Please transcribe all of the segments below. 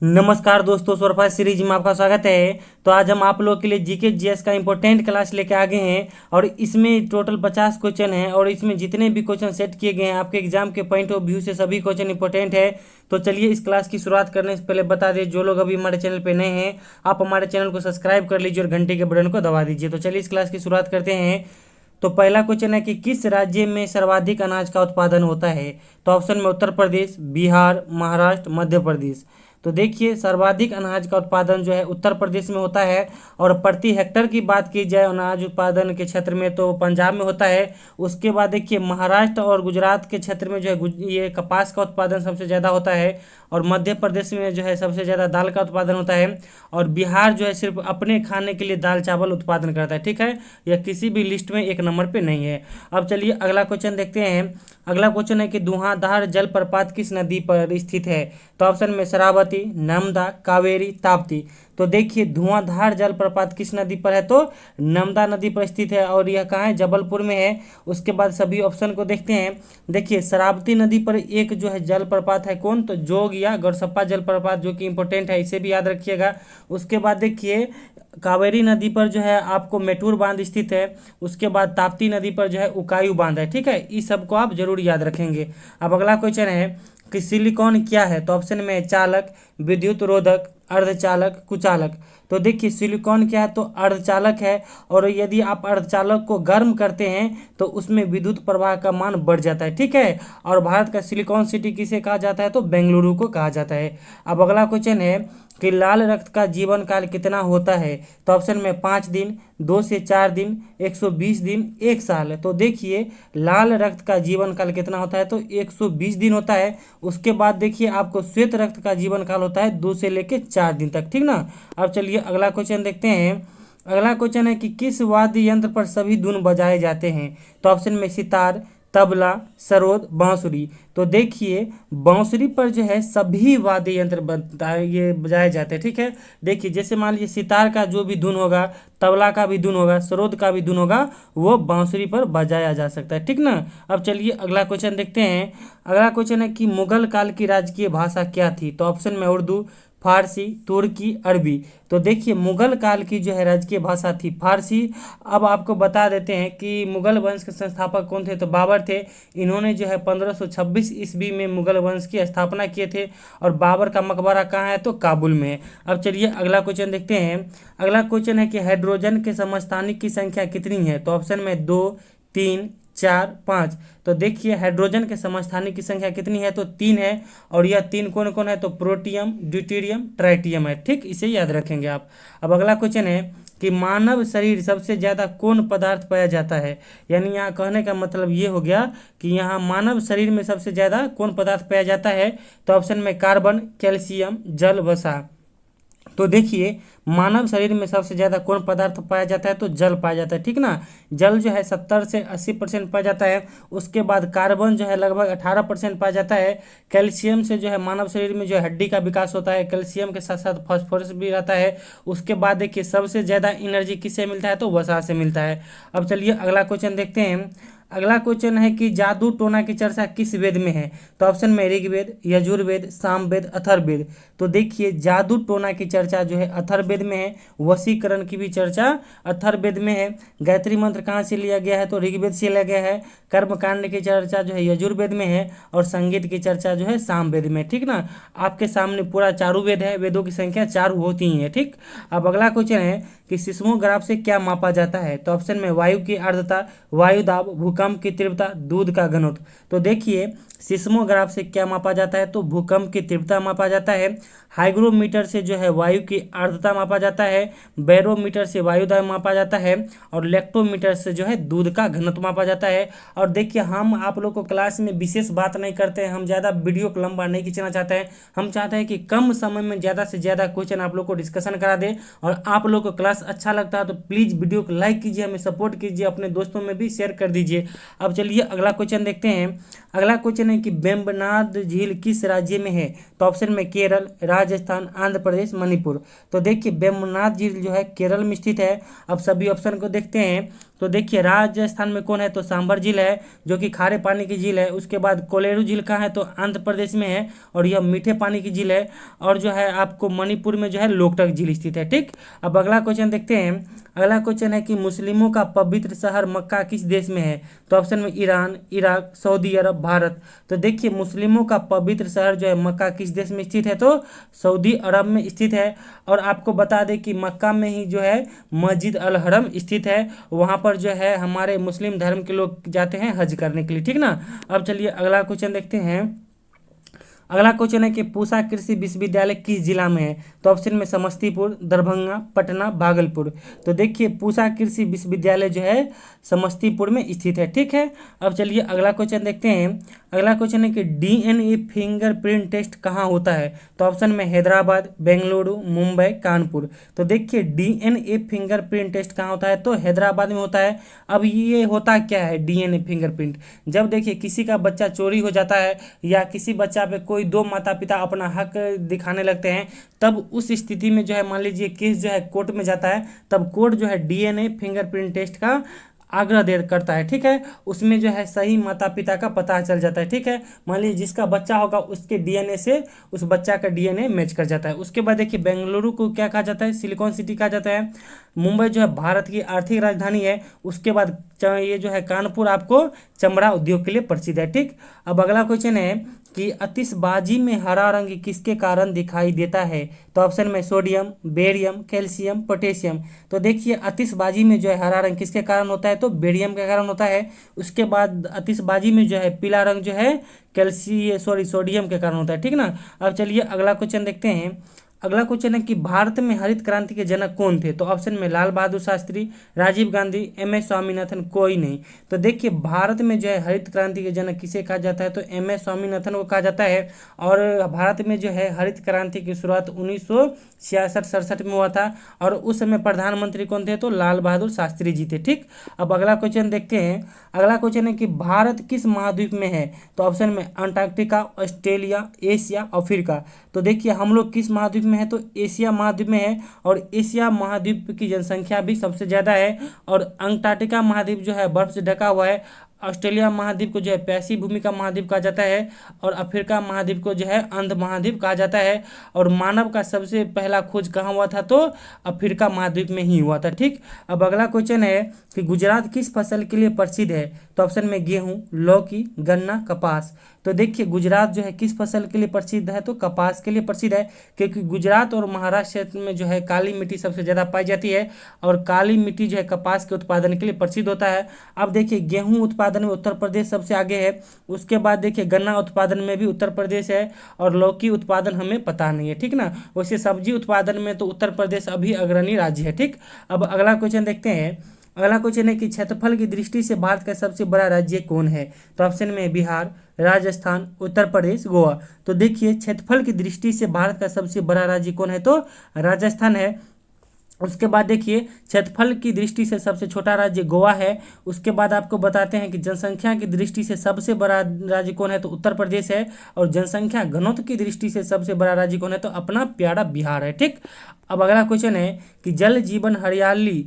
नमस्कार दोस्तों, स्वरपाल सीरीज में आपका स्वागत है। तो आज हम आप लोगों के लिए जीके जीएस का इंपॉर्टेंट क्लास लेके आ गए हैं और इसमें टोटल 50 क्वेश्चन हैं और इसमें जितने भी क्वेश्चन सेट किए गए हैं आपके एग्जाम के पॉइंट ऑफ व्यू से सभी क्वेश्चन इंपॉर्टेंट है। तो चलिए इस क्लास की शुरुआत करने से पहले बता दें, जो लोग अभी हमारे चैनल पर नए हैं आप हमारे चैनल को सब्सक्राइब कर लीजिए और घंटे के बटन को दबा दीजिए। तो चलिए इस क्लास की शुरुआत करते हैं। तो पहला क्वेश्चन है कि किस राज्य में सर्वाधिक अनाज का उत्पादन होता है। तो ऑप्शन में उत्तर प्रदेश, बिहार, महाराष्ट्र, मध्य प्रदेश। तो देखिए सर्वाधिक अनाज का उत्पादन जो है उत्तर प्रदेश में होता है और प्रति हेक्टर की बात की जाए अनाज उत्पादन के क्षेत्र में तो पंजाब में होता है। उसके बाद देखिए महाराष्ट्र और गुजरात के क्षेत्र में जो है ये कपास का उत्पादन सबसे ज़्यादा होता है और मध्य प्रदेश में जो है सबसे ज़्यादा दाल का उत्पादन होता है और बिहार जो है सिर्फ अपने खाने के लिए दाल चावल उत्पादन करता है। ठीक है, यह किसी भी लिस्ट में एक नंबर पे नहीं है। अब चलिए अगला क्वेश्चन देखते हैं। अगला क्वेश्चन है कि धुआंधार जलप्रपात किस नदी पर स्थित है। तो ऑप्शन में शरावती, नर्मदा, कावेरी, ताप्ती। तो देखिए धुआंधार जलप्रपात किस नदी पर है, तो नर्मदा नदी पर स्थित है और यह कहाँ है, जबलपुर में है। उसके बाद सभी ऑप्शन को देखते हैं। देखिए शरावती नदी पर एक जो है जलप्रपात है, कौन, तो जोग या गौरसप्पा जलप्रपात, जो कि इंपॉर्टेंट है, इसे भी याद रखिएगा। उसके बाद देखिए कावेरी नदी पर जो है आपको मेटूर बांध स्थित है। उसके बाद ताप्ती नदी पर जो है उकायू बांध है। ठीक है, इस सब को आप जरूर याद रखेंगे। अब अगला क्वेश्चन है कि सिलिकॉन क्या है। तो ऑप्शन में चालक, विद्युत रोधक, अर्धचालक, कुचालक। तो देखिए सिलिकॉन क्या है, तो अर्धचालक है और यदि आप अर्धचालक को गर्म करते हैं तो उसमें विद्युत प्रवाह का मान बढ़ जाता है। ठीक है, और भारत का सिलिकॉन सिटी किसे कहा जाता है, तो बेंगलुरु को कहा जाता है। अब अगला क्वेश्चन है कि लाल रक्त का जीवन काल कितना होता है। तो ऑप्शन में 5 दिन, 2 से 4 दिन, 120 दिन, 1 साल। तो देखिए लाल रक्त का जीवन काल कितना होता है, तो 120 दिन होता है। उसके बाद देखिए आपको श्वेत रक्त का जीवन काल होता है 2 से लेकर 4 दिन तक। ठीक ना। अब चलिए अगला क्वेश्चन देखते हैं। अगला क्वेश्चन है कि किस वाद्य यंत्र पर सभी धुन बजाए जाते हैं। तो ऑप्शन में सितार, तबला, सरोद, बांसुरी। तो देखिए बांसुरी पर जो है सभी वाद्य यंत्र ये बजाए जाते हैं। ठीक है, देखिए जैसे मान लीजिए सितार का जो भी धुन होगा, तबला का भी धुन होगा, सरोद का भी धुन होगा, वो बांसुरी पर बजाया जा सकता है। ठीक ना। अब चलिए अगला क्वेश्चन देखते हैं। अगला क्वेश्चन है कि मुगल काल की राजकीय भाषा क्या थी। तो ऑप्शन में उर्दू, फारसी, तुर्की, अरबी। तो देखिए मुगल काल की जो है राजकीय भाषा थी फारसी। अब आपको बता देते हैं कि मुगल वंश के संस्थापक कौन थे, तो बाबर थे। इन्होंने जो है 1526 ईस्वी में मुगल वंश की स्थापना किए थे और बाबर का मकबरा कहाँ है, तो काबुल में है। अब चलिए अगला क्वेश्चन देखते हैं। अगला क्वेश्चन है कि हाइड्रोजन के समस्थानिक की संख्या कितनी है। तो ऑप्शन में 2, 3, 4, 5। तो देखिए हाइड्रोजन के समस्थानिक की संख्या कितनी है, तो 3 है और यह 3 कौन कौन है, तो प्रोटियम, ड्यूटेरियम, ट्राइटियम है। ठीक, इसे याद रखेंगे आप। अब अगला क्वेश्चन है कि मानव शरीर सबसे ज़्यादा कौन पदार्थ पाया जाता है। यानी यहाँ कहने का मतलब ये हो गया कि यहाँ मानव शरीर में सबसे ज़्यादा कौन पदार्थ पाया जाता है। तो ऑप्शन में कार्बन, कैल्शियम, जल, वसा। तो देखिए मानव शरीर में सबसे ज़्यादा कौन पदार्थ पाया जाता है, तो जल पाया जाता है। ठीक ना, जल जो है 70 से 80% पाया जाता है। उसके बाद कार्बन जो है लगभग 18% पाया जाता है। कैल्शियम से जो है मानव शरीर में जो है हड्डी का विकास होता है, कैल्शियम के साथ साथ फास्फोरस भी रहता है। उसके बाद देखिए सबसे ज़्यादा एनर्जी किससे मिलता है, तो वसा से मिलता है। अब चलिए अगला क्वेश्चन देखते हैं। अगला क्वेश्चन है कि जादू टोना की चर्चा किस वेद में है। तो ऑप्शन में ऋग्वेद, यजुर्वेद, सामवेद, अथर्ववेद। तो देखिए जादू टोना की चर्चा जो है अथर्ववेद में है। वशीकरण की भी चर्चा अथर्ववेद में है। गायत्री मंत्र कहाँ से लिया गया है, तो ऋग्वेद से लिया गया है। कर्मकांड की चर्चा जो है यजुर्वेद में है और संगीत की चर्चा जो है सामवेद में। ठीक ना, आपके सामने पूरा चारों वेद है, वेदों की संख्या 4 होती ही है। ठीक। अब अगला क्वेश्चन है कि सिस्मोग्राफ से क्या मापा जाता है। तो ऑप्शन में वायु की आर्द्रता, वायु दाब, भूकंप की तीव्रता, दूध का घनत्व। तो देखिए सिस्मोग्राफ से क्या मापा जाता है, तो भूकंप की तीव्रता मापा जाता है। हाइग्रोमीटर से जो है वायु की आर्द्रता मापा जाता है। बैरोमीटर से वायु दाब मापा जाता है और लेक्टोमीटर से जो है दूध का घनत्व मापा जाता है। और देखिए हम आप लोग को क्लास में विशेष बात नहीं करते हैं, हम ज़्यादा वीडियो को लंबा नहीं खींचना चाहते हैं। हम चाहते हैं कि कम समय में ज़्यादा से ज़्यादा क्वेश्चन आप लोग को डिस्कशन करा दें और आप लोग को क्लास अच्छा लगता है तो प्लीज़ वीडियो को लाइक कीजिए, हमें सपोर्ट कीजिए, अपने दोस्तों में भी शेयर कर दीजिए। अब चलिए अगला क्वेश्चन देखते हैं। अगला क्वेश्चन है कि वेम्बनाड झील किस राज्य में है। तो ऑप्शन में केरल, राजस्थान, आंध्र प्रदेश, मणिपुर। तो देखिए वेम्बनाड झील जो है केरल में स्थित है। अब सभी ऑप्शन को देखते हैं। तो देखिए राजस्थान में कौन है, तो सांभर झील है जो कि खारे पानी की झील है। उसके बाद कोलेरू झील कहाँ है, तो आंध्र प्रदेश में है और यह मीठे पानी की झील है। और जो है आपको मणिपुर में जो है लोकटक झील स्थित है। ठीक, अब अगला क्वेश्चन देखते हैं। अगला क्वेश्चन है कि मुस्लिमों का पवित्र शहर मक्का किस देश में है, तो ऑप्शन में ईरान, इराक, सऊदी अरब, भारत। तो देखिए मुस्लिमों का पवित्र शहर जो है मक्का किस देश में स्थित है, तो सऊदी अरब में स्थित है। और आपको बता दें कि मक्का में ही जो है मस्जिद अल हरम स्थित है, वहाँ पर जो है हमारे मुस्लिम धर्म के लोग जाते हैं हज करने के लिए। ठीक ना। अब चलिए अगला क्वेश्चन देखते हैं। अगला क्वेश्चन है कि पूसा कृषि विश्वविद्यालय किस जिला में है, तो ऑप्शन में समस्तीपुर, दरभंगा, पटना, भागलपुर। तो देखिए पूसा कृषि विश्वविद्यालय जो है समस्तीपुर में स्थित है। ठीक है। अब चलिए अगला क्वेश्चन देखते हैं। अगला क्वेश्चन है कि डीएनए फिंगरप्रिंट टेस्ट कहाँ होता है, तो ऑप्शन में हैदराबाद, बेंगलुरु, मुंबई, कानपुर। तो देखिए डीएनए फिंगरप्रिंट टेस्ट कहाँ होता है, तो हैदराबाद में होता है। अब ये होता क्या है डीएनए फिंगरप्रिंट, जब देखिए किसी का बच्चा चोरी हो जाता है या किसी बच्चा पे कोई दो माता पिता अपना हक दिखाने लगते हैं, तब उस स्थिति में जो है मान लीजिए केस जो है कोर्ट में जाता है, तब कोर्ट जो है डीएनए फिंगरप्रिंट टेस्ट का आग्रह दे करता है। ठीक है, उसमें जो है सही माता पिता का पता चल जाता है। ठीक है, मान लीजिए जिसका बच्चा होगा उसके डीएनए से उस बच्चा का डीएनए मैच कर जाता है। उसके बाद देखिए बेंगलुरु को क्या कहा जाता है, सिलिकॉन सिटी कहा जाता है। मुंबई जो है भारत की आर्थिक राजधानी है। उसके बाद ये जो है कानपुर आपको चमड़ा उद्योग के लिए प्रसिद्ध है। ठीक, अब अगला क्वेश्चन है कि आतिशबाजी में हरा रंग किसके कारण दिखाई देता है, तो ऑप्शन में सोडियम, बेरियम, कैल्शियम, पोटेशियम। तो देखिए आतिशबाजी में जो है हरा रंग किसके कारण होता है, तो बेरियम के कारण होता है। उसके बाद आतिशबाजी में जो है पीला रंग जो है सोडियम के कारण होता है। ठीक ना। अब चलिए अगला क्वेश्चन देखते हैं। अगला क्वेश्चन है कि भारत में हरित क्रांति के जनक कौन थे, तो ऑप्शन में लाल बहादुर शास्त्री, राजीव गांधी, एम एस स्वामीनाथन, कोई नहीं। तो देखिए भारत में जो है हरित क्रांति के जनक किसे कहा जाता है, तो एम एस स्वामीनाथन को कहा जाता है। और भारत में जो है हरित क्रांति की शुरुआत 1966-67 में हुआ था और उस समय प्रधानमंत्री कौन थे, तो लाल बहादुर शास्त्री जी थे। ठीक, अब अगला क्वेश्चन देखते हैं। अगला क्वेश्चन है कि भारत किस महाद्वीप में है, तो ऑप्शन में अंटार्कटिका, ऑस्ट्रेलिया, एशिया, अफ्रीका। तो देखिए हम लोग किस महाद्वीप में है, तो एशिया महाद्वीप में है और एशिया महाद्वीप की जनसंख्या भी सबसे ज़्यादा है। और अंटार्कटिका महाद्वीप जो है बर्फ से ढका हुआ है। ऑस्ट्रेलिया महाद्वीप को जो है प्यासी भूमि का महाद्वीप कहा जाता है और अफ्रीका महाद्वीप को जो है अंध महाद्वीप कहा जाता है। और मानव का सबसे पहला खोज कहाँ हुआ था, तो अफ्रीका महाद्वीप में ही हुआ था। ठीक, अब अगला क्वेश्चन है कि गुजरात किस फसल के लिए प्रसिद्ध है, तो ऑप्शन में गेहूं, लौकी, गन्ना, कपास। तो देखिए गुजरात जो है किस फसल के लिए प्रसिद्ध है, तो कपास के लिए प्रसिद्ध है, क्योंकि गुजरात और महाराष्ट्र क्षेत्र में जो है काली मिट्टी सबसे ज़्यादा पाई जाती है और काली मिट्टी जो है कपास के उत्पादन के लिए प्रसिद्ध होता है। अब देखिए गेहूं उत्पादन में उत्तर प्रदेश सबसे आगे है। उसके बाद देखिए गन्ना उत्पादन में भी उत्तर प्रदेश है और लौकी उत्पादन हमें पता नहीं है। ठीक ना। वैसे सब्जी उत्पादन में तो उत्तर प्रदेश अभी अग्रणी राज्य है। ठीक, अब अगला क्वेश्चन देखते हैं। अगला क्वेश्चन है कि क्षेत्रफल की दृष्टि से भारत का सबसे बड़ा राज्य कौन है, तो ऑप्शन में बिहार, राजस्थान, उत्तर प्रदेश, गोवा। तो देखिए क्षेत्रफल की दृष्टि से भारत का सबसे बड़ा राज्य कौन है, तो राजस्थान है। उसके बाद देखिए क्षेत्रफल की दृष्टि से सबसे छोटा राज्य गोवा है। उसके बाद आपको बताते हैं कि जनसंख्या की दृष्टि से सबसे बड़ा राज्य कौन है, तो उत्तर प्रदेश है। और जनसंख्या घनत्व की दृष्टि से सबसे बड़ा राज्य कौन है, तो अपना प्यारा बिहार है। ठीक, अब अगला क्वेश्चन है कि जल जीवन हरियाली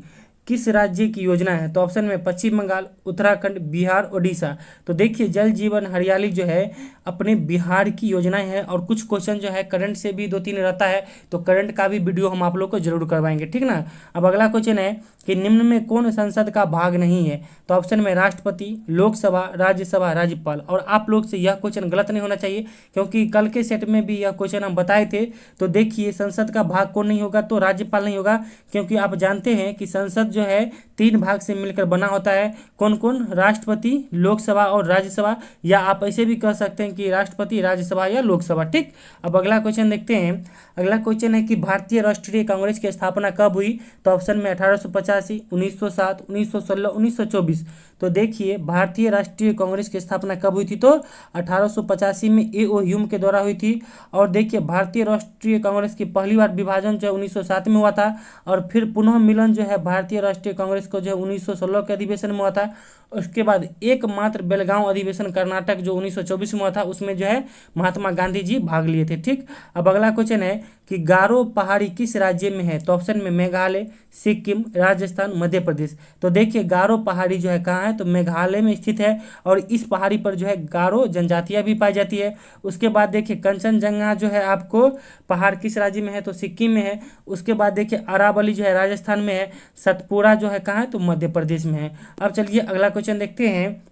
किस राज्य की योजना है, तो ऑप्शन में पश्चिम बंगाल, उत्तराखंड, बिहार, ओडिशा। तो देखिए जल जीवन हरियाली जो है अपने बिहार की योजनाएं हैं और कुछ क्वेश्चन जो है करंट से भी 2-3 रहता है, तो करंट का भी वीडियो हम आप लोग को जरूर करवाएंगे। ठीक ना। अब अगला क्वेश्चन है कि निम्न में कौन संसद का भाग नहीं है, तो ऑप्शन में राष्ट्रपति, लोकसभा, राज्यसभा, राज्यपाल। और आप लोग से यह क्वेश्चन गलत नहीं होना चाहिए क्योंकि कल के सेट में भी यह क्वेश्चन हम बताए थे। तो देखिए संसद का भाग कौन नहीं होगा, तो राज्यपाल नहीं होगा, क्योंकि आप जानते हैं कि संसद जो है 3 भाग से मिलकर बना होता है। कौन कौन, राष्ट्रपति, लोकसभा और राज्यसभा, या आप ऐसे भी कह सकते हैं कि राष्ट्रपति, राज्यसभा या लोकसभा। ठीक, अब अगला क्वेश्चन देखते हैं। अगला क्वेश्चन है कि भारतीय राष्ट्रीय कांग्रेस की स्थापना कब हुई, तो ऑप्शन में 1885, 1907, 1916, 1924। तो देखिए भारतीय राष्ट्रीय कांग्रेस की स्थापना कब हुई थी, तो 1885 में ए.ओ. ह्यूम के द्वारा हुई थी। और देखिए भारतीय राष्ट्रीय कांग्रेस की पहली बार विभाजन जो 1907 में हुआ था और फिर पुनः मिलन जो है भारतीय राष्ट्रीय कांग्रेस को जो है 1916 के अधिवेशन में हुआ था। उसके बाद एकमात्र बेलगांव अधिवेशन कर्नाटक जो 1924 में हुआ था, उसमें जो है महात्मा गांधी जी भाग लिए थे। ठीक, अब अगला क्वेश्चन है कि गारो पहाड़ी किस राज्य में है? तो ऑप्शन में मेघालय, सिक्किम, राजस्थान, मध्य प्रदेश। तो देखिए गारो पहाड़ी जो है कहाँ है? तो मेघालय में स्थित है और इस पहाड़ी पर जो है गारो जनजातियां भी पाई जाती है। उसके बाद देखिए कंचनजंगा जो है आपको पहाड़ किस राज्य में है? तो सिक्किम में है। उसके बाद देखिए अरावली जो है राजस्थान में है। सतपुड़ा जो है कहाँ है? तो मध्य प्रदेश में है। अब चलिए अगला क्वेश्चन देखते हैं।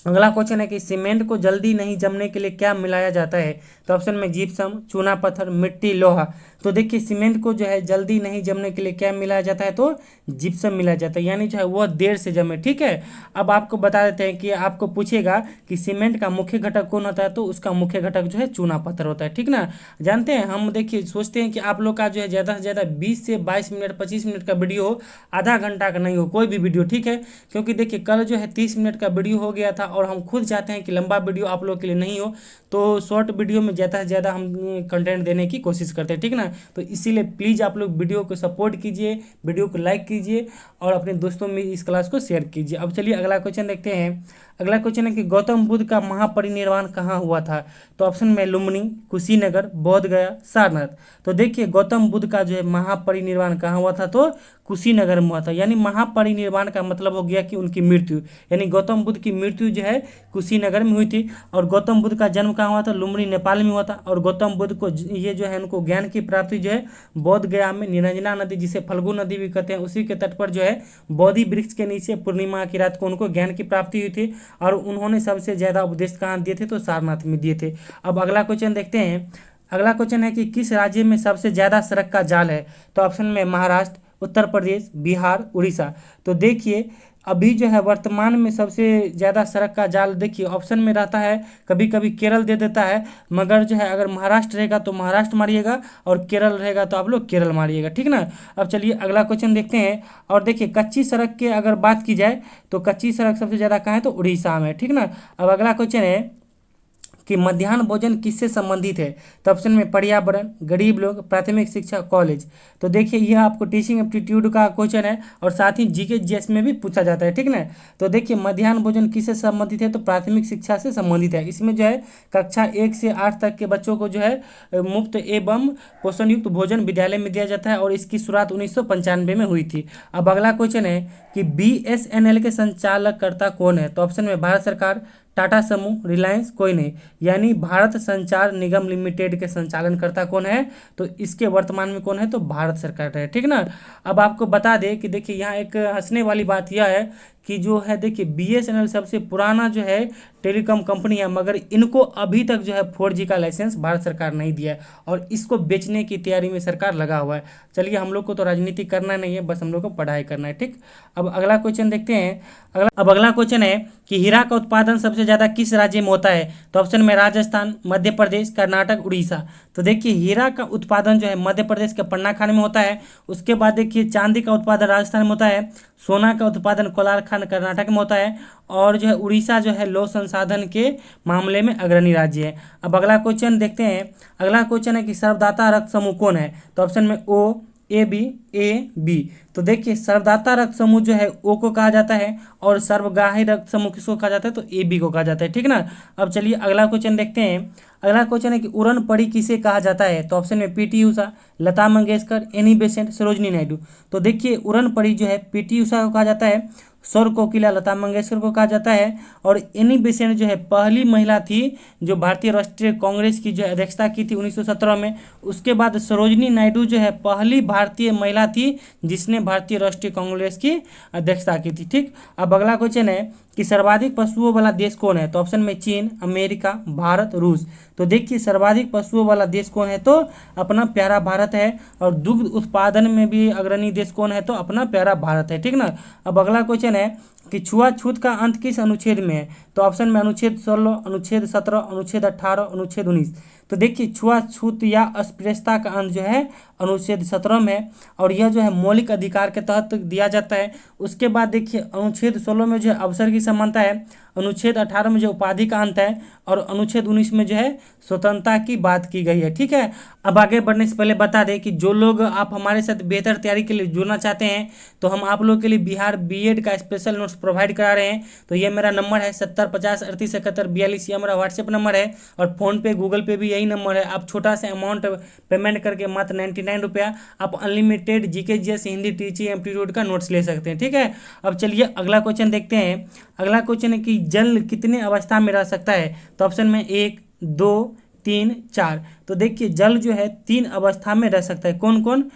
अगला क्वेश्चन है कि सीमेंट को जल्दी नहीं जमने के लिए क्या मिलाया जाता है? तो ऑप्शन में जिप्सम, चूना पत्थर, मिट्टी, लोहा। तो देखिए सीमेंट को जो है जल्दी नहीं जमने के लिए क्या मिलाया जाता है? तो जिप्सम मिलाया जाता है, यानी जो है वह देर से जमे। ठीक है, अब आपको बता देते हैं कि आपको पूछेगा कि सीमेंट का मुख्य घटक कौन होता है? तो उसका मुख्य घटक जो है चूना पत्थर होता है। ठीक ना, जानते हैं हम, देखिए सोचते हैं कि आप लोग का जो है ज़्यादा से ज़्यादा 20 से 22 मिनट 25 मिनट का वीडियो हो, आधा घंटा का नहीं हो कोई भी वीडियो। ठीक है, क्योंकि देखिए कल जो है 30 मिनट का वीडियो हो गया था और हम खुद चाहते हैं कि लंबा वीडियो आप लोग के लिए नहीं हो, तो शॉर्ट वीडियो में ज़्यादा से ज़्यादा हम कंटेंट देने की कोशिश करते हैं। ठीक ना, तो इसीलिए प्लीज़ आप लोग वीडियो को सपोर्ट कीजिए, वीडियो को लाइक कीजिए और अपने दोस्तों में इस क्लास को शेयर कीजिए। अब चलिए अगला क्वेश्चन देखते हैं। अगला क्वेश्चन है कि गौतम बुद्ध का महापरिनिर्वाण कहाँ हुआ था? तो ऑप्शन में लुम्बिनी, कुशीनगर, बोध गया, सारनाथ। तो देखिए गौतम बुद्ध का जो है महापरिनिर्वाण कहाँ हुआ था? तो कुशीनगर में हुआ था। यानी महापरिनिर्वाण का मतलब हो गया कि उनकी मृत्यु, यानी गौतम बुद्ध की मृत्यु जो है कुशीनगर में हुई थी। और गौतम बुद्ध का जन्म कहाँ हुआ था? लुम्बिनी नेपाल में हुआ था। और गौतम बुद्ध को ये जो है उनको ज्ञान की प्राप्ति जो है बोध गया में निरंजना नदी, जिसे फल्गु नदी भी कहते हैं, उसी के तट पर जो है बोधि वृक्ष के नीचे पूर्णिमा की रात को उनको ज्ञान की प्राप्ति हुई थी। और उन्होंने सबसे ज़्यादा उपदेश कहाँ दिए थे? तो सारनाथ में दिए थे। अब अगला क्वेश्चन देखते हैं। अगला क्वेश्चन है कि किस राज्य में सबसे ज़्यादा सड़क का जाल है? तो ऑप्शन में महाराष्ट्र, उत्तर प्रदेश, बिहार, उड़ीसा। तो देखिए अभी जो है वर्तमान में सबसे ज़्यादा सड़क का जाल देखिए ऑप्शन में रहता है, कभी कभी केरल दे देता है, मगर जो है अगर महाराष्ट्र रहेगा तो महाराष्ट्र मारिएगा और केरल रहेगा तो आप लोग केरल मारिएगा। ठीक ना, अब चलिए अगला क्वेश्चन देखते हैं। और देखिए कच्ची सड़क के अगर बात की जाए तो कच्ची सड़क सबसे ज़्यादा कहाँ है? तो उड़ीसा में। ठीक ना, अब अगला क्वेश्चन है कि मध्याह्न भोजन किससे संबंधित है? तो ऑप्शन में पर्यावरण, गरीब लोग, प्राथमिक शिक्षा, कॉलेज। तो देखिए यह आपको टीचिंग एप्टीट्यूड का क्वेश्चन है और साथ ही जीके जीएस में भी पूछा जाता है। ठीक ना, तो देखिए मध्याह्न भोजन किससे संबंधित है? तो प्राथमिक शिक्षा से संबंधित है। इसमें जो है कक्षा 1 से 8 तक के बच्चों को जो है मुफ्त एवं पोषण युक्त भोजन विद्यालय में दिया जाता है और इसकी शुरुआत 1995 में हुई थी। अब अगला क्वेश्चन है कि BSNL के संचालककर्ता कौन है? तो ऑप्शन में भारत सरकार, टाटा समूह, रिलायंस, कोई नहीं। यानी भारत संचार निगम लिमिटेड के संचालनकर्ता कौन है? तो इसके वर्तमान में कौन है? तो भारत सरकार है। ठीक ना, अब आपको बता दें कि देखिए यहाँ एक हंसने वाली बात यह है कि जो है देखिए BSNL सबसे पुराना जो है टेलीकॉम कंपनी है, मगर इनको अभी तक जो है 4G का लाइसेंस भारत सरकार नहीं दिया है और इसको बेचने की तैयारी में सरकार लगा हुआ है। चलिए हम लोग को तो राजनीति करना नहीं है, बस हम लोग को पढ़ाई करना है। ठीक, अब अगला क्वेश्चन देखते हैं। अगला क्वेश्चन है कि हीरा का उत्पादन सबसे ज़्यादा किस राज्य में होता है? तो ऑप्शन में राजस्थान, मध्य प्रदेश, कर्नाटक, उड़ीसा। तो देखिए हीरा का उत्पादन जो है मध्य प्रदेश के पन्ना खान में होता है। उसके बाद देखिए चांदी का उत्पादन राजस्थान में होता है। सोना का उत्पादन कोलार खान कर्नाटक में होता है। और जो है उड़ीसा जो है लौह संसाधन के मामले में अग्रणी राज्य है। अब अगला क्वेश्चन देखते हैं। अगला क्वेश्चन है कि सर्वदाता रक्त समूह कौन है? तो ऑप्शन में ओ, ए बी। तो देखिए सर्वदाता रक्त समूह जो है ओ को कहा जाता है और सर्वगाही रक्त समूह किसको कहा जाता है? तो ए बी को कहा जाता है। ठीक ना, अब चलिए अगला क्वेश्चन देखते हैं। अगला क्वेश्चन है कि उड़न पड़ी किसे कहा जाता है? तो ऑप्शन में PT Usha, Lata Mangeshkar, Annie Besant, Sarojini Naidu. तो देखिए उड़न पड़ी जो है PT उषा को कहा जाता है, सौर कोकिला लता मंगेशकर को कहा जाता है और एनी बेसेंट जो है पहली महिला थी जो भारतीय राष्ट्रीय कांग्रेस की जो अध्यक्षता की थी 1917 में। उसके बाद सरोजनी नायडू जो है पहली भारतीय महिला थी जिसने भारतीय राष्ट्रीय कांग्रेस की अध्यक्षता की थी। ठीक, अब अगला क्वेश्चन है कि सर्वाधिक पशुओं वाला देश कौन है? तो ऑप्शन में चीन, अमेरिका, भारत, रूस। तो देखिए सर्वाधिक पशुओं वाला देश कौन है? तो अपना प्यारा भारत है। और दुग्ध उत्पादन में भी अग्रणी देश कौन है? तो अपना प्यारा भारत है। ठीक ना, अब अगला क्वेश्चन है कि छुआछूत का अंत किस अनुच्छेद में है? तो ऑप्शन में अनुच्छेद 16, अनुच्छेद 17, अनुच्छेद 18, अनुच्छेद 19। तो देखिए छुआछूत या अस्पृश्यता का अंत जो है अनुच्छेद 17 में है और यह जो है मौलिक अधिकार के तहत दिया जाता है। उसके बाद देखिए अनुच्छेद 16 में जो है अवसर की समानता है, अनुच्छेद 18 में जो उपाधि का अंत है और अनुच्छेद 19 में जो है स्वतंत्रता की बात की गई है। ठीक है, अब आगे बढ़ने से पहले बता दें कि जो लोग आप हमारे साथ बेहतर तैयारी के लिए जुड़ना चाहते हैं तो हम आप लोग के लिए बिहार बीएड का स्पेशल नोट्स प्रोवाइड करा रहे हैं। तो ये मेरा नंबर है 7050387142, ये मेरा व्हाट्सएप नंबर है और फ़ोनपे गूगल पे भी यही नंबर है। आप छोटा सा अमाउंट पेमेंट करके मात्र 99 रुपया आप unlimited GK GS Hindi teaching aptitude का नोट्स ले सकते हैं। ठीक है, अब चलिए अगला क्वेश्चन देखते हैं। अगला क्वेश्चन है कि जल कितने अवस्था में रह सकता है? तो ऑप्शन में 1, 2, 3, 4। तो देखिए जल जो है 3 अवस्था में रह सकता है। कौन कौन?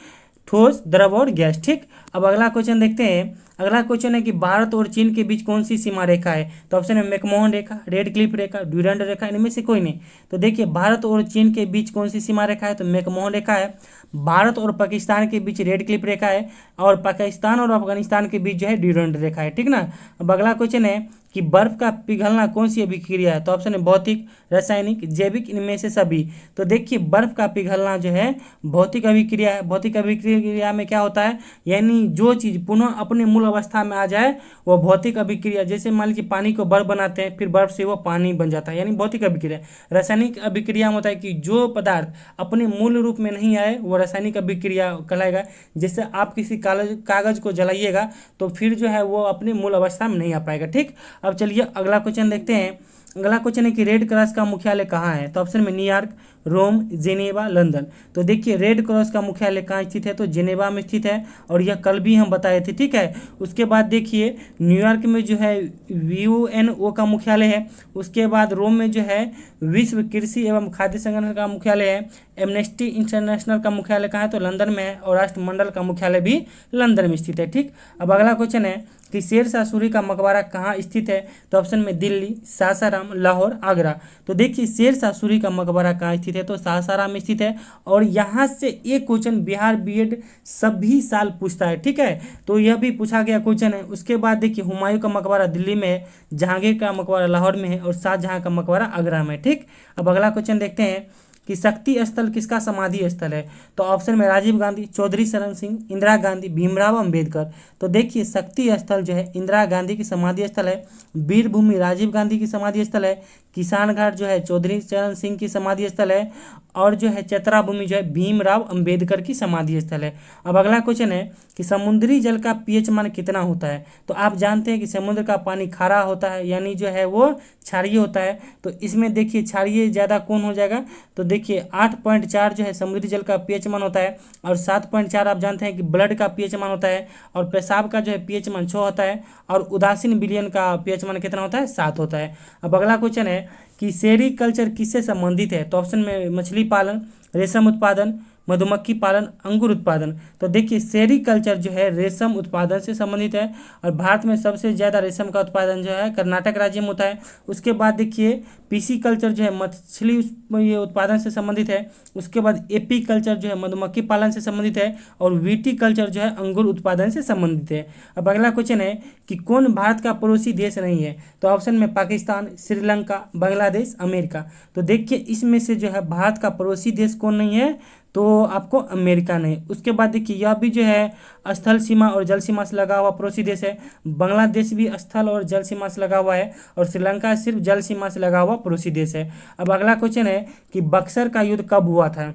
ठोस, द्रव और गैस। ठीक, अब अगला क्वेश्चन देखते हैं। अगला क्वेश्चन है कि भारत और चीन के बीच कौन सी सीमा रेखा है? तो ऑप्शन है मैकमोहन रेखा, रेड क्लिफ रेखा, ड्यूरैंड रेखा, इनमें से कोई नहीं। तो देखिए भारत और चीन के बीच कौन सी सीमा रेखा है? तो मैकमोहन रेखा है। भारत और पाकिस्तान के बीच रेड क्लिफ रेखा है और पाकिस्तान और अफगानिस्तान के बीच जो है ड्यूरैंड रेखा है। ठीक ना। अब अगला क्वेश्चन है कि बर्फ का पिघलना कौन सी अभिक्रिया है? तो ऑप्शन है भौतिक, रासायनिक, जैविक, इनमें से सभी। तो देखिए बर्फ का पिघलना जो है भौतिक अभिक्रिया है। भौतिक अभिक्रिया में क्या होता है, यानी जो चीज़ पुनः अपने मूल अवस्था में आ जाए वो भौतिक अभिक्रिया। जैसे मान लीजिए पानी को बर्फ बनाते हैं, फिर बर्फ से वो पानी बन जाता है, यानी भौतिक अभिक्रिया। रासायनिक अभिक्रिया में होता है कि जो पदार्थ अपने मूल रूप में नहीं आए वो रासायनिक अभिक्रिया कहलाएगा। जैसे आप किसी कागज को जलाइएगा तो फिर जो है वो अपने मूल अवस्था में नहीं आ पाएगा। ठीक, अब चलिए अगला क्वेश्चन देखते हैं। अगला क्वेश्चन है कि रेड क्रॉस का मुख्यालय कहाँ है? तो ऑप्शन में न्यूयॉर्क, रोम, जेनेवा, लंदन। तो देखिए रेड क्रॉस का मुख्यालय कहाँ स्थित है? तो जेनेवा में स्थित है और यह कल भी हम बताए थे। ठीक है, उसके बाद देखिए न्यूयॉर्क में जो है यूएनओ का मुख्यालय है। उसके बाद रोम में जो है विश्व कृषि एवं खाद्य संगठन का मुख्यालय है। एमनेस्टी इंटरनेशनल का मुख्यालय कहाँ है? तो लंदन में है और राष्ट्रमंडल का मुख्यालय भी लंदन में स्थित है। ठीक, अब अगला क्वेश्चन है कि शेरशाह सूरी का मकबरा कहाँ स्थित है? तो ऑप्शन में दिल्ली, सासाराम, लाहौर, आगरा। तो देखिए शेरशाह सूरी का मकबरा कहाँ स्थित है? तो सासाराम में स्थित है और यहाँ से एक क्वेश्चन बिहार बीएड सभी साल पूछता है। ठीक है, तो यह भी पूछा गया क्वेश्चन है। उसके बाद देखिए हुमायूं का मकबरा दिल्ली में है, जहांगीर का मकबरा लाहौर में है और शाहजहां का मकबरा आगरा में। ठीक, अब अगला क्वेश्चन देखते हैं कि शक्ति स्थल किसका समाधि स्थल है? तो ऑप्शन में राजीव गांधी, चौधरी चरण सिंह, इंदिरा गांधी, भीमराव अंबेडकर। तो देखिए शक्ति स्थल जो है इंदिरा गांधी की समाधि स्थल है, वीर भूमि राजीव गांधी की समाधि स्थल है, किसान घाट जो है चौधरी चरण सिंह की समाधि स्थल है और जो है चतरा भूमि जो है भीमराव अंबेडकर की समाधि स्थल है। अब अगला क्वेश्चन है कि समुद्री जल का पीएच मान कितना होता है? तो आप जानते हैं कि समुद्र का पानी खारा होता है, यानी जो है वो क्षारीय होता है। तो इसमें देखिए क्षारीय ज़्यादा कौन हो जाएगा? तो देखिए 8.4 जो है समुद्री जल का पीएच मान होता है और 7.4 आप जानते हैं कि ब्लड का पीएच मान होता है और पेशाब का जो है पीएच मान 6 होता है और उदासीन विलयन का पीएच मान कितना होता है? 7 होता है। अब अगला क्वेश्चन है कि सेरीकल्चर किससे संबंधित है? तो ऑप्शन में मछली पालन, रेशम उत्पादन, मधुमक्खी पालन, अंगूर उत्पादन। तो देखिए सेरीकल्चर जो है रेशम उत्पादन से संबंधित है और भारत में सबसे ज़्यादा रेशम का उत्पादन जो है कर्नाटक राज्य में होता है। उसके बाद देखिए पीसी कल्चर जो है मछली ये उत्पादन से संबंधित है। उसके बाद एपी कल्चर जो है मधुमक्खी पालन से संबंधित है और वीटी कल्चर जो है अंगूर उत्पादन से संबंधित है। अब अगला क्वेश्चन है कि कौन भारत का पड़ोसी देश नहीं है? तो ऑप्शन में पाकिस्तान, श्रीलंका, बांग्लादेश, अमेरिका। तो देखिए इसमें से जो है भारत का पड़ोसी देश कौन नहीं है? तो आपको अमेरिका नहीं। उसके बाद देखिए यह भी जो है स्थल सीमा और जल सीमा से लगा हुआ पड़ोसी देश है। बांग्लादेश भी स्थल और जल सीमा से लगा हुआ है और श्रीलंका सिर्फ जल सीमा से लगा हुआ पड़ोसी देश है। अब अगला क्वेश्चन है कि बक्सर का युद्ध कब हुआ था?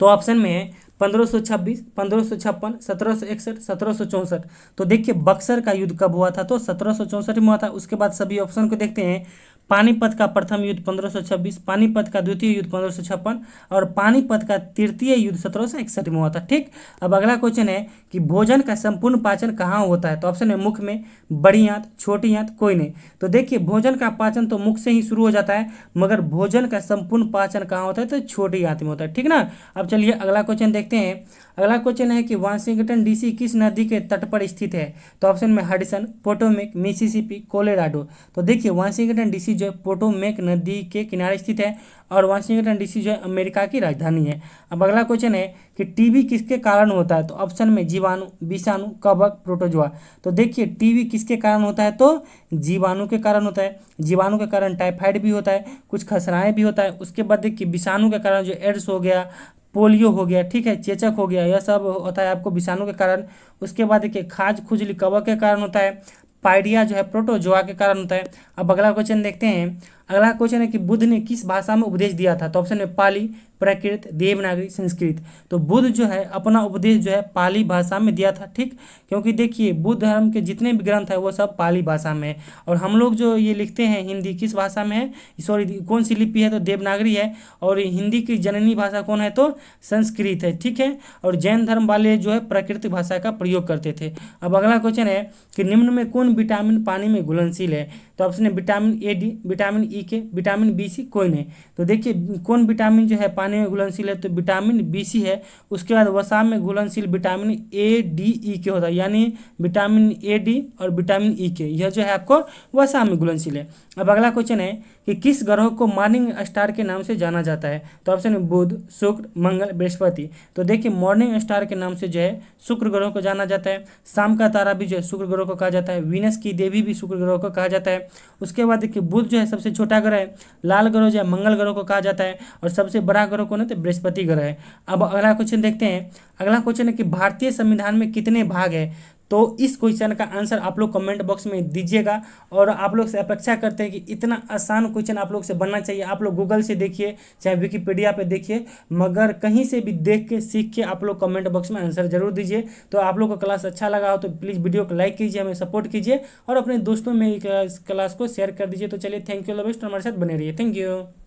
तो ऑप्शन में है 1526, 1556, 1761, 1764। तो देखिए बक्सर का युद्ध कब हुआ था? तो 1764 में हुआ था। उसके बाद सभी ऑप्शन को देखते हैं। पानीपत का प्रथम युद्ध 1526, पानीपत का द्वितीय युद्ध 1556 और पानीपत का तृतीय युद्ध 1761 में हुआ था। ठीक, अब अगला क्वेश्चन है कि भोजन का संपूर्ण पाचन कहाँ होता है? तो ऑप्शन है मुख में, बड़ी आंत, छोटी आंत, कोई नहीं। तो देखिए भोजन का पाचन तो मुख से ही शुरू हो जाता है, मगर भोजन का संपूर्ण पाचन कहाँ होता है? तो छोटी आंत में होता है। ठीक ना। अब चलिए अगला क्वेश्चन देखते हैं। अगला क्वेश्चन है कि वाशिंगटन डीसी किस नदी के तट पर स्थित है? तो ऑप्शन में हडसन, पोटोमेक, मिसिसिपी, कोलोराडो। तो देखिए वाशिंगटन डीसी जो है पोटोमेक नदी के किनारे स्थित है और वाशिंगटन डीसी जो है अमेरिका की राजधानी है। अब अगला क्वेश्चन है कि टीबी किसके कारण होता है? तो ऑप्शन में जीवाणु, विषाणु, कवक, प्रोटोजोआ। तो देखिए टीबी किसके कारण होता है? तो जीवाणु के कारण होता है। जीवाणु के कारण टाइफाइड भी होता है, कुछ खसराएं भी होता है। उसके बाद देखिए विषाणु के कारण जो एड्स हो गया, पोलियो हो गया, ठीक है, चेचक हो गया, यह सब होता है आपको विषाणु के कारण। उसके बाद देखिए खाज खुजली कवक के कारण होता है। पाइडिया जो है प्रोटोजोआ के कारण होता है। अब अगला क्वेश्चन देखते हैं। अगला क्वेश्चन है कि बुद्ध ने किस भाषा में उपदेश दिया था? तो ऑप्शन में पाली, प्राकृत, देवनागरी, संस्कृत। तो बुद्ध जो है अपना उपदेश जो है पाली भाषा में दिया था, ठीक। क्योंकि देखिए बुद्ध धर्म के जितने भी ग्रंथ है वो सब पाली भाषा में है, और हम लोग जो ये लिखते हैं हिंदी किस भाषा में है, सॉरी कौन सी लिपि है? तो देवनागरी है। और हिंदी की जननी भाषा कौन है? तो संस्कृत है, ठीक है। और जैन धर्म वाले जो है प्राकृतिक भाषा का प्रयोग करते थे। अब अगला क्वेश्चन है कि निम्न में कौन विटामिन पानी में घुलनशील है? तो ऑप्शन है vitamin A D, vitamin E के, विटामिन बी सी, कोई नहीं। तो देखिए कौन विटामिन जो है पानी में घुलनशील है? तो विटामिन बी सी है। उसके बाद वसा में घुलनशील विटामिन ए डी ई के होता है, यानी विटामिन ए डी और विटामिन ई के, यह जो है आपको वसा में घुलनशील है। अब अगला क्वेश्चन है कि किस ग्रह को मॉर्निंग स्टार के नाम से जाना जाता है? तो ऑप्शन है बुध, शुक्र, मंगल, बृहस्पति। तो देखिए मॉर्निंग स्टार के नाम से जो है शुक्र ग्रह को जाना जाता है। शाम का तारा भी जो है शुक्र ग्रह को कहा जाता है। वीनस की देवी भी शुक्र ग्रह को कहा जाता है। उसके बाद देखिए बुध जो है सबसे छोटा ग्रह है। लाल ग्रह जो है मंगल ग्रह को कहा जाता है, और सबसे बड़ा ग्रह कौन है? तो बृहस्पति ग्रह है। अब अगला क्वेश्चन देखते हैं। अगला क्वेश्चन है कि भारतीय संविधान में कितने भाग है? तो इस क्वेश्चन का आंसर आप लोग कमेंट बॉक्स में दीजिएगा, और आप लोग से अपेक्षा करते हैं कि इतना आसान क्वेश्चन आप लोग से बनना चाहिए। आप लोग गूगल से देखिए, चाहे विकिपीडिया पे देखिए, मगर कहीं से भी देख के सीख के आप लोग कमेंट बॉक्स में आंसर जरूर दीजिए। तो आप लोग को क्लास अच्छा लगा हो तो प्लीज़ वीडियो को लाइक कीजिए, हमें सपोर्ट कीजिए, और अपने दोस्तों में इस क्लास को शेयर कर दीजिए। तो चलिए थैंक यू, लव बेस्ट, हमारे साथ बने रहिए। Thank you.